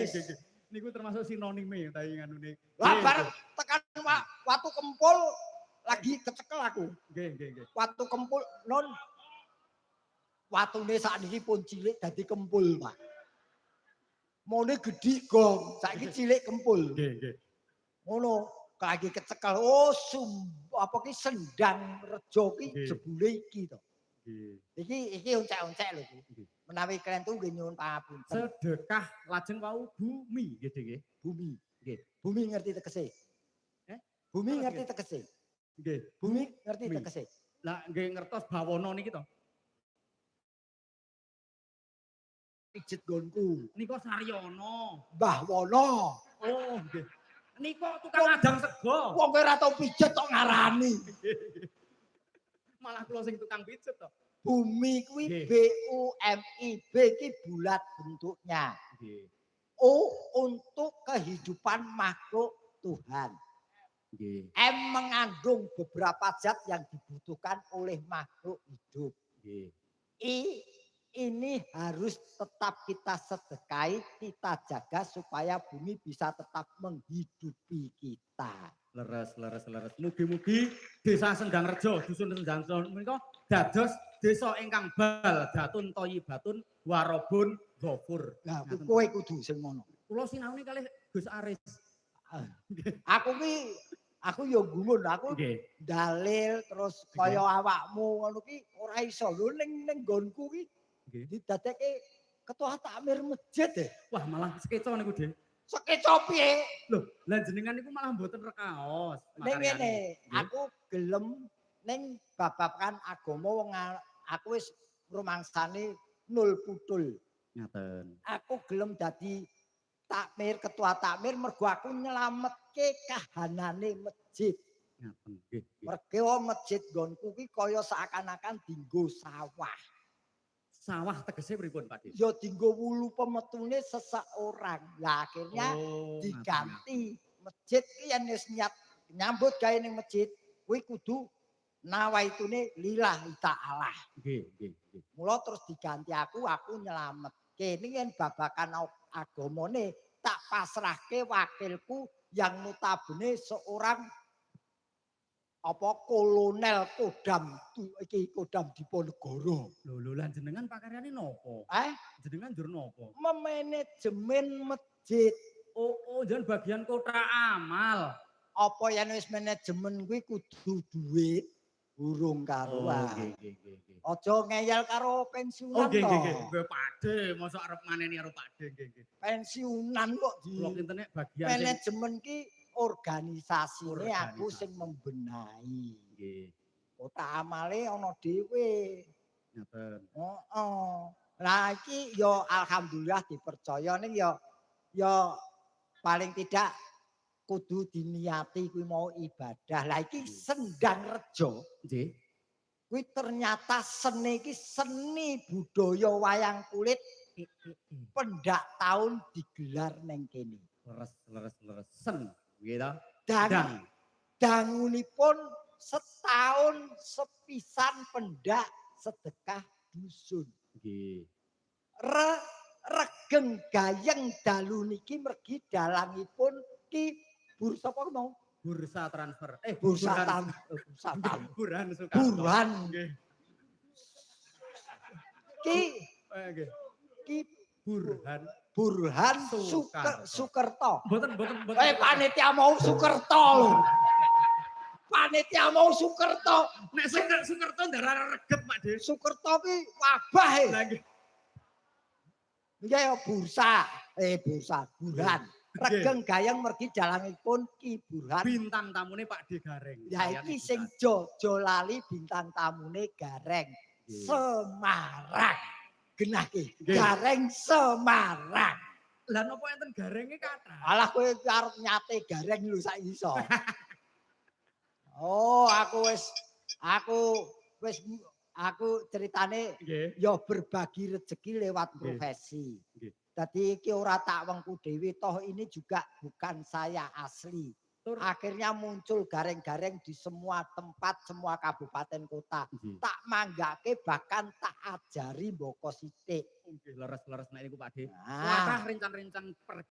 wis. Niku termasuk sinonime ta nganune. Lah bareng tekan watu kempul lagi kecekel aku. Nggih. Watu kempul non watune sakniki pun cilik dadi kempul, Pak. Mone gedhi gong, saiki cilik kempul. Nggih. Ngono, lagi kecekel. Oh, apa ki sendang rejo ki jebule iki to. Nggih. Iki oncek-oncek lho iki. Menawi kalian tuh nggih nyuwun pangapunten. Sedekah lajeng wau bumi nggih nggih. Bumi. Nggih. Bumi ngerti tegese. Bumi ngerti tegese. Nggih. Bumi ngerti tegese. Lah nggih ngertos bawana niki to. Pijet gonku. Nika Saryono. Mbah Wono. Oh, nggih. Nika tukang adang sego. Wong kowe ora tau pijet tok ngarani. Malah kula sing tukang pijet to. Bumi kuwi BUMI. B ki bulat bentuknya. Nggih. O untuk kehidupan makhluk Tuhan. Nggih. M mengandung beberapa zat yang dibutuhkan oleh makhluk hidup. Nggih. I ini harus tetap kita sedekahi, kita jaga supaya bumi bisa tetap menghidupi kita. Leres. Mugi-mugi Desa Sendang Rejo, Dusun Sendang Rejo menika dados desa ingkang baldatun thayyibatun warobun ghafur. Lah kowe kudu sing ngono. Kula sinaune kalih Gus Aris. Aku yo gumun, aku dalil terus kaya awakmu ngono ki ora iso. Lho ning nggonku ki didadekke ketua takmir masjid deh. Wah, malah skeco niku, Dik. Skeco piye? Loh, lah jenengan niku malah mboten rekaos. Ning ngene, aku gelem ning babagan agama wong aku wis rumangsane nul putul. Ngaten. Aku gelem dadi takmir, ketua takmir mergo aku nyelametke kahanane masjid. Ngaten, nggih. Mergo masjid nggonku ki kaya seakan-akan dinggo sawah. Sawah tegese pripun, Pak Dik? Ya dinggo wulu pemetune seseorang. Lah akhirnya diganti masjid ki yen wis nyambut gawe ning masjid kuwi kudu nawaitune lillahi ta'ala. Nggih. Mula terus diganti aku nyelametke. Ning yen babakan agamane tak pasrahke wakilku yang notabene seorang kolonel Kodam iki Kodam Diponegoro. Lho lan jenengan pakaryane napa? Jenengan njur napa? Memanajemen masjid. Oh, jan bagian kota amal. Apa yen wis manajemen kuwi kudu duit urung karuan. Nggih. Aja ngeyel karo pensiunan to. Nggih, Pakde, mosok arep maneni karo Pakde nggih. Pensiunan kok di kinten bagian manajemen ki organisasine aku sing membenahi. Nggih. Kota amale ana dhewe. Ngoten. Heeh. Lah iki ya alhamdulillah dipercaya ning ya paling tidak kudu diniati kuwi mau ibadah. Lah iki Sendang Rejo. Nggih. Kuwi ternyata seni iki seni budaya wayang kulit pendak tahun digelar ning kene. Leres. Sen. Nggih ta? Dangunipun setahun sepisan pendak sedekah dusun. Nggih. Regeng gayeng dalu niki mergi dalangipun ki bursa apa mau? Bursa transfer. Burhan Sukarto. Burhan. Nggih. Ki Burhan Sukerto. Mboten. Panitia mau Sukerto lho. Panitia mau Sukerto. Nek Sukerto ndara reget, Pak De. Sukerto ki wabah e. Lah nggih. Nggih ya bursa Burhan. Regeng gayeng mergi dalangipun Ki Burhan. Bintang tamune Pak De Gareng. Ya iki sing jo lali bintang tamune Gareng. Semarang. Genah ki. Gareng Semarang. Lah napa enten garenge kathah? Alah kowe arep nyate gareng lho sak iso. Oh, aku ceritane ya berbagi rezeki lewat profesi. Jadi iki ora tak wengku dhewe toh ini juga bukan saya asli. Akhirnya muncul gareng-gareng di semua tempat, semua kabupaten kota. Tak manggake bahkan tak ajari mboko sithik. Leres nek niku Pak De. Nah. Kathah rencang-rencang